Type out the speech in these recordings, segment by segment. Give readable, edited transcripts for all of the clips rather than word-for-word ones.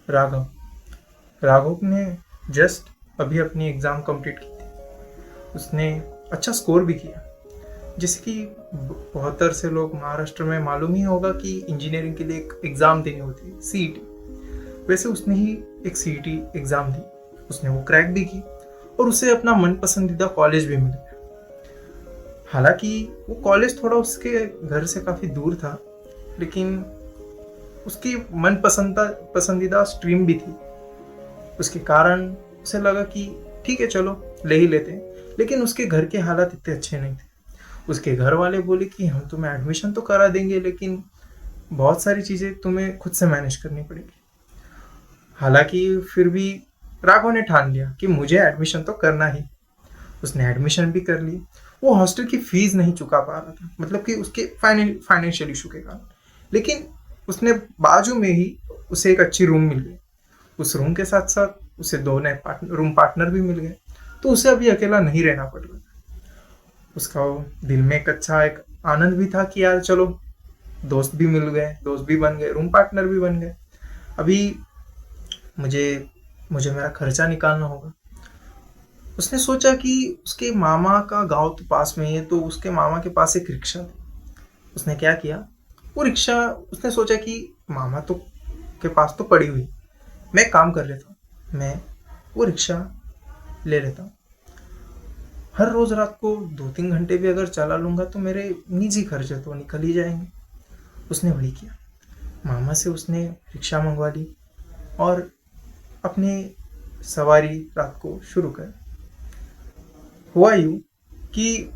राघव राघव ने जस्ट अभी अपनी एग्ज़ाम कंप्लीट की थी। उसने अच्छा स्कोर भी किया। जैसे कि बहुत से लोग महाराष्ट्र में मालूम ही होगा कि इंजीनियरिंग के लिए एक एग्ज़ाम देनी होती है, सीईटी। वैसे उसने ही एक सीईटी एग्ज़ाम दी। उसने वो क्रैक भी की और उसे अपना मन पसंदीदा कॉलेज भी मिल गया। हालांकि वो कॉलेज थोड़ा उसके घर से काफ़ी दूर था, लेकिन उसकी मन पसंदीदा स्ट्रीम भी थी। उसके कारण उसे लगा कि ठीक है, चलो ले ही लेते हैं। लेकिन उसके घर के हालात इतने अच्छे नहीं थे। उसके घर वाले बोले कि हम तुम्हें एडमिशन तो करा देंगे, लेकिन बहुत सारी चीज़ें तुम्हें खुद से मैनेज करनी पड़ेगी। हालांकि फिर भी राघव ने ठान लिया कि मुझे एडमिशन तो करना ही। उसने एडमिशन भी कर ली। वो हॉस्टल की फीस नहीं चुका पा रहा था, मतलब कि उसके फाइनेंशियल इशू के कारण। लेकिन उसने बाजू में ही उसे एक अच्छी रूम मिल गई। उस रूम के साथ साथ उसे दो नए रूम पार्टनर भी मिल गए। तो उसे अभी अकेला नहीं रहना पड़ रहा था। उसका दिल में एक अच्छा एक आनंद भी था कि यार चलो, दोस्त भी मिल गए, दोस्त भी बन गए, रूम पार्टनर भी बन गए। अभी मुझे मुझे मेरा खर्चा निकालना होगा। उसने सोचा कि उसके मामा का गांव तो पास में ही है, तो उसके मामा के पास एक रिक्शा थी। उसने क्या किया, वो रिक्शा, उसने सोचा कि मामा तो के पास तो पड़ी हुई, मैं काम कर लेता हूँ, मैं वो रिक्शा ले लेता हूँ। हर रोज रात को 2-3 घंटे भी अगर चला लूंगा तो मेरे निजी खर्चे तो निकल ही जाएंगे। उसने वही किया। मामा से उसने रिक्शा मंगवा ली और अपनी सवारी रात को शुरू कर। हुआ यूं कि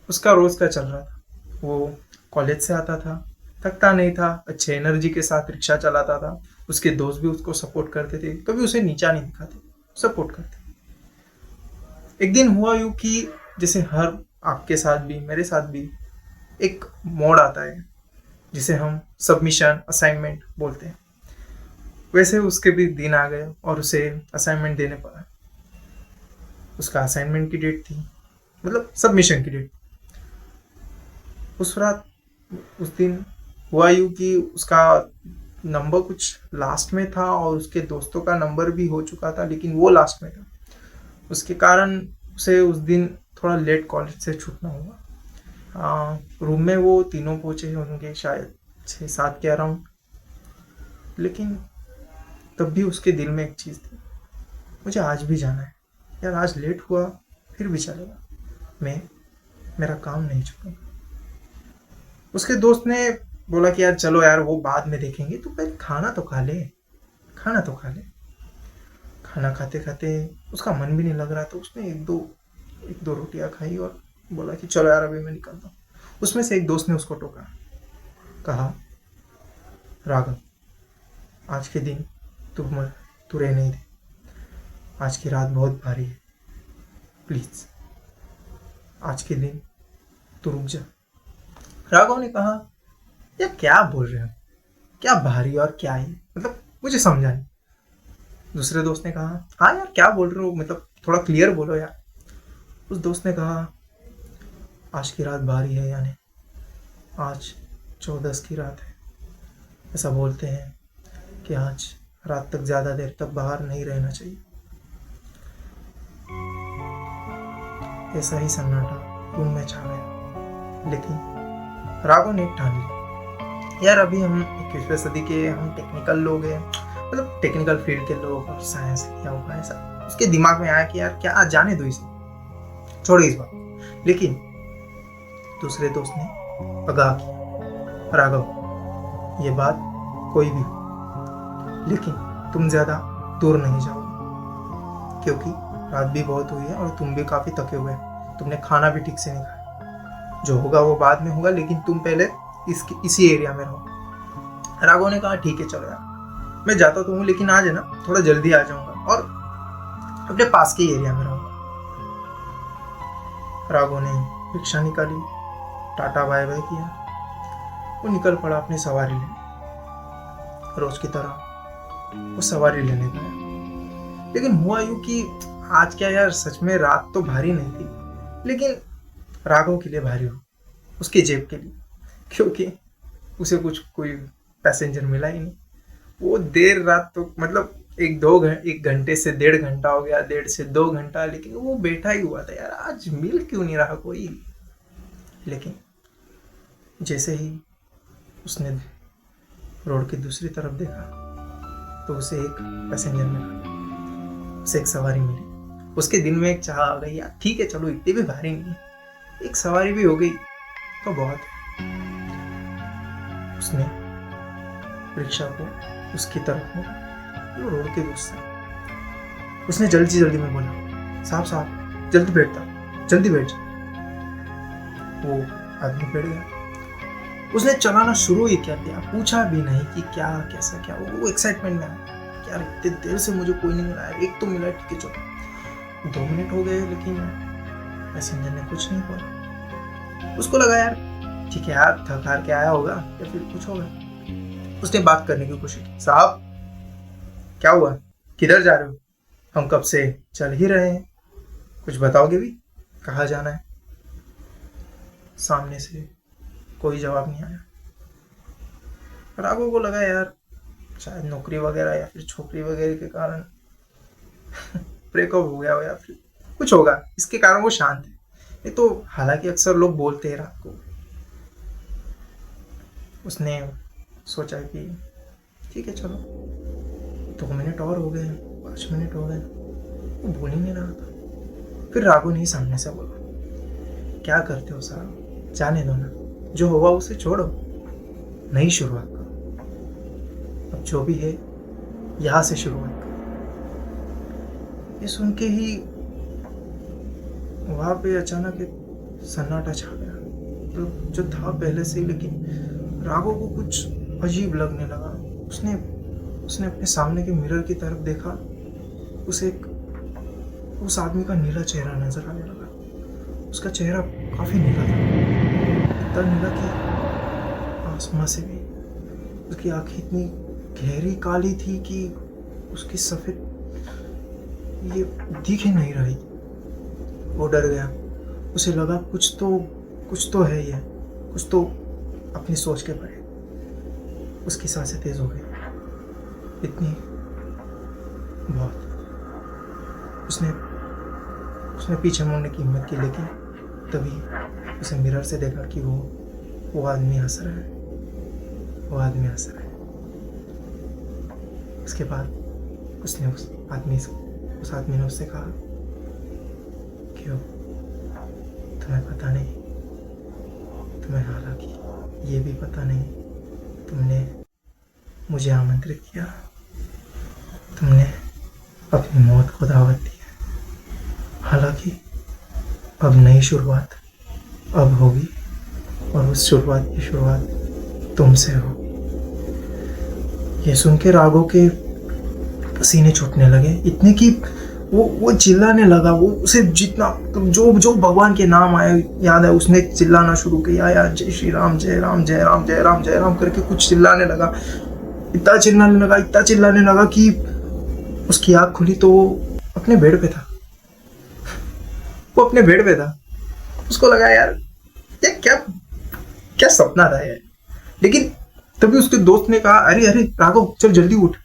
उसका रोज का चल रहा था। वो कॉलेज से आता था, थकता नहीं था, अच्छे एनर्जी के साथ रिक्शा चलाता था। उसके दोस्त भी उसको सपोर्ट करते थे, कभी उसे नीचा नहीं दिखाते, सपोर्ट करते। एक दिन हुआ यूं कि जैसे हर आपके साथ भी मेरे साथ भी एक मोड़ आता है जिसे हम सबमिशन असाइनमेंट बोलते हैं। वैसे उसके भी दिन आ गए और उसे असाइनमेंट देने पड़ा। उसका असाइनमेंट की डेट थी, मतलब सबमिशन की डेट। उस रात, उस दिन हुआ यूं कि उसका नंबर कुछ लास्ट में था और उसके दोस्तों का नंबर भी हो चुका था, लेकिन वो लास्ट में था। उसके कारण उसे उस दिन थोड़ा लेट कॉलेज से छूटना हुआ। रूम में वो तीनों पहुंचे होंगे शायद 6-7 के अराउंड। लेकिन तब भी उसके दिल में एक चीज़ थी, मुझे आज भी जाना है यार। आज लेट हुआ फिर भी चलेगा, मैं मेरा काम नहीं छोड़ूंगा। उसके दोस्त ने बोला कि यार चलो यार, वो बाद में देखेंगे, तू पहले खाना तो खा ले, खाना तो खा ले। खाना खाते खाते उसका मन भी नहीं लग रहा, तो उसने एक दो रोटियां खाई और बोला कि चलो यार, अभी मैं निकलता हूँ। उसमें से एक दोस्त ने उसको टोका, कहा, राघव, आज के दिन तू तू रह नहीं दे। आज की रात बहुत भारी है, प्लीज आज के दिन तू रुक जा। राघव ने कहा, यार क्या बोल रहे हो, क्या भारी और क्या है, मतलब मुझे समझा नहीं। दूसरे दोस्त ने कहा, हाँ यार क्या बोल रहे हो, मतलब थोड़ा क्लियर बोलो यार। उस दोस्त ने कहा, आज की रात भारी है, यानी आज 14 की रात है। ऐसा बोलते हैं कि आज रात तक ज़्यादा देर तक बाहर नहीं रहना चाहिए। ऐसा ही सन्नाटा रूम में छा गया। लेकिन राघव ने ठान लिया, यार अभी हम 21वीं सदी के, हम टेक्निकल लोग हैं, मतलब टेक्निकल फील्ड के लोग, और साइंस लिया होगा ऐसा। उसके दिमाग में आया कि यार क्या, आज जाने दो इसे, छोड़ो इस बात। लेकिन दूसरे दोस्त ने आगाह किया, राघव ये बात कोई भी हो, लेकिन तुम ज़्यादा दूर नहीं जाओगे, क्योंकि रात भी बहुत हुई है और तुम भी काफ़ी थके हुए हैं। तुमने खाना भी ठीक से नहीं खाया। जो होगा वो बाद में होगा, लेकिन तुम पहले इसी एरिया में रहो। राघव ने कहा, ठीक है चलो यार, मैं जाता तो हूँ, लेकिन आज है ना थोड़ा जल्दी आ जाऊंगा और अपने पास के एरिया में रहूंगा। राघव ने रिक्शा निकाली, टाटा बाय बाय किया, वो निकल पड़ा अपनी सवारी लेने। रोज की तरह वो सवारी लेने गया। लेकिन हुआ यूं कि आज क्या यार, सच में रात तो भारी नहीं थी, लेकिन राघव के लिए भारी हो, उसकी जेब के लिए, क्योंकि उसे कुछ कोई पैसेंजर मिला ही नहीं। वो देर रात तो मतलब एक घंटे से 1.5 घंटा हो गया, 1.5 से 2 घंटा, लेकिन वो बैठा ही हुआ था यार, आज मिल क्यों नहीं रहा कोई। लेकिन जैसे ही उसने रोड की दूसरी तरफ देखा तो उसे एक पैसेंजर मिला, उसे एक सवारी मिली। उसके दिल में एक चाह आ गई, यार ठीक है चलो इतनी भी भारी नहीं, एक सवारी भी हो गई तो बहुत है। उसने रिक्शा को उसकी तरफ मोड़ा, वो रोड के दूसरे। उसने जल्दी जल्दी में बोला, साहब साहब जल्दी बैठ जा। वो आदमी बैठ गया। उसने चलाना शुरू ही क्या किया, पूछा भी नहीं कि क्या कैसा क्या। वो एक्साइटमेंट में आया, यार इतनी देर से मुझे कोई नहीं मिला, एक तो मिला, ठीक है चलो। 2 मिनट हो गए लेकिन पैसेंजर ने कुछ नहीं बोला। उसको लगा यार ठीक है यार, थक हार के आया होगा या फिर कुछ होगा। उसने बात करने की कोशिश की, साहब क्या हुआ, किधर जा रहे हो, हम कब से चल ही रहे हैं, कुछ बताओगे भी, कहाँ जाना है। सामने से कोई जवाब नहीं आया। राघव को लगा यार शायद नौकरी वगैरह या फिर छोकरी वगैरह के कारण ब्रेकअप हो गया हो या फिर कुछ होगा, इसके कारण वो शांत है। नहीं तो हालांकि अक्सर लोग बोलते हैं रात को। उसने सोचा कि ठीक है चलो, 2 मिनट और हो गए, 5 मिनट हो गए, वो बोल ही नहीं रहा था। फिर राघव ने सामने से बोला, क्या करते हो साहब, जाने दो ना, जो हुआ उसे छोड़ो, नई शुरुआत करो। अब जो भी है यहाँ से शुरुआत करो। ये सुन के ही वहां पे अचानक एक सन्नाटा छा गया, जो था पहले से ही, लेकिन राघव को कुछ अजीब लगने लगा। उसने अपने सामने के मिरर की तरफ देखा, उस आदमी का नीला चेहरा नजर आने लगा। उसका चेहरा काफी नीला था, इतना नीला कि आसमां से भी। उसकी आंखें इतनी गहरी काली थी कि उसकी सफेद ये दिख ही नहीं रही। वो डर गया, उसे लगा कुछ तो है ये, कुछ तो अपनी सोच के परे। उसकी सांसें तेज हो गई, इतनी बहुत। उसने पीछे मुड़ने की हिम्मत की, लेकिन तभी उसे मिरर से देखा कि वो आदमी हंस रहा है। उसके बाद उस आदमी ने उससे कहा, क्यों, तुम्हें पता नहीं, तुम्हें हालांकि ये भी पता नहीं, तुमने मुझे आमंत्रित किया, तुमने अपनी मौत को दावत दी है। हालांकि अब नई शुरुआत अब होगी, और उस शुरुआत की शुरुआत तुमसे होगी। ये सुन के राघव के पसीने छूटने लगे, इतने कि वो चिल्लाने लगा। वो उसे जितना जो भगवान के नाम आए याद है, उसने चिल्लाना शुरू किया, यार जय श्री राम, जय राम, जय राम, जय राम, जय राम करके कुछ चिल्लाने लगा। इतना चिल्लाने लगा कि उसकी आँख खुली तो वो अपने बेड पे था। उसको लगा यार ये क्या सपना था यार। लेकिन तभी उसके दोस्त ने कहा, अरे राघव चल जल्दी उठ,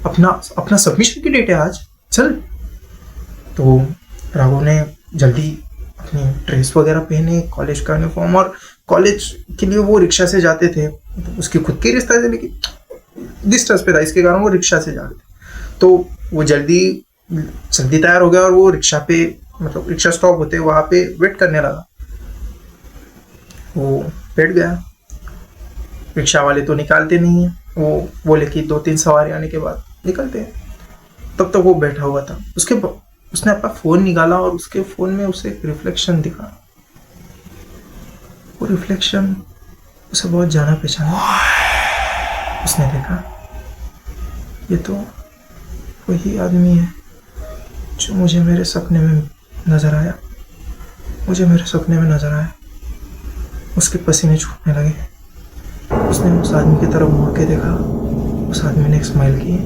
अपना सबमिशन की डेट है आज, चल। तो राघव ने जल्दी अपनी ड्रेस वगैरह पहने, कॉलेज का यूनिफॉर्म, और कॉलेज के लिए वो रिक्शा से जाते थे। तो उसकी खुद की रिश्ता थे, लेकिन डिस्टेंस पे था, इसके कारण वो रिक्शा से जाते थे। तो वो जल्दी तैयार हो गया और वो रिक्शा स्टॉप होते वहां पे वेट करने लगा। वो बैठ गया। रिक्शा वाले तो निकालते नहीं है, वो बोले कि 2-3 सवारी आने के बाद निकलते हैं। तब तक वो बैठा हुआ था। उसने अपना फोन निकाला और उसके फोन में उसे एक रिफ्लेक्शन दिखा। वो रिफ्लेक्शन उसे बहुत जाना पहचाना। उसने देखा ये तो वही आदमी है जो मुझे मेरे सपने में नजर आया। उसके पसीने छूटने लगे। उसने उस आदमी की तरफ मुड़ के देखा। उस आदमी ने एक स्माइल की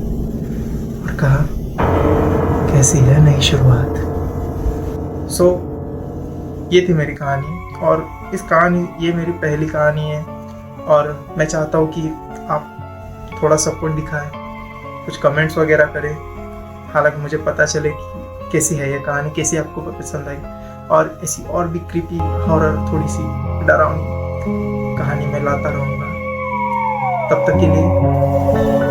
और कहा, कैसी है नई शुरुआत। ये थी मेरी कहानी, और ये मेरी पहली कहानी है। और मैं चाहता हूँ कि आप थोड़ा सपोर्ट दिखाए, कुछ कमेंट्स वगैरह करें। हालांकि मुझे पता चले कि कैसी है ये कहानी, कैसी आपको पसंद आई, और ऐसी और भी क्रीपी हॉरर, थोड़ी सी डरावनी कहानी मैं लाता रहूँगा। तब तक के लिए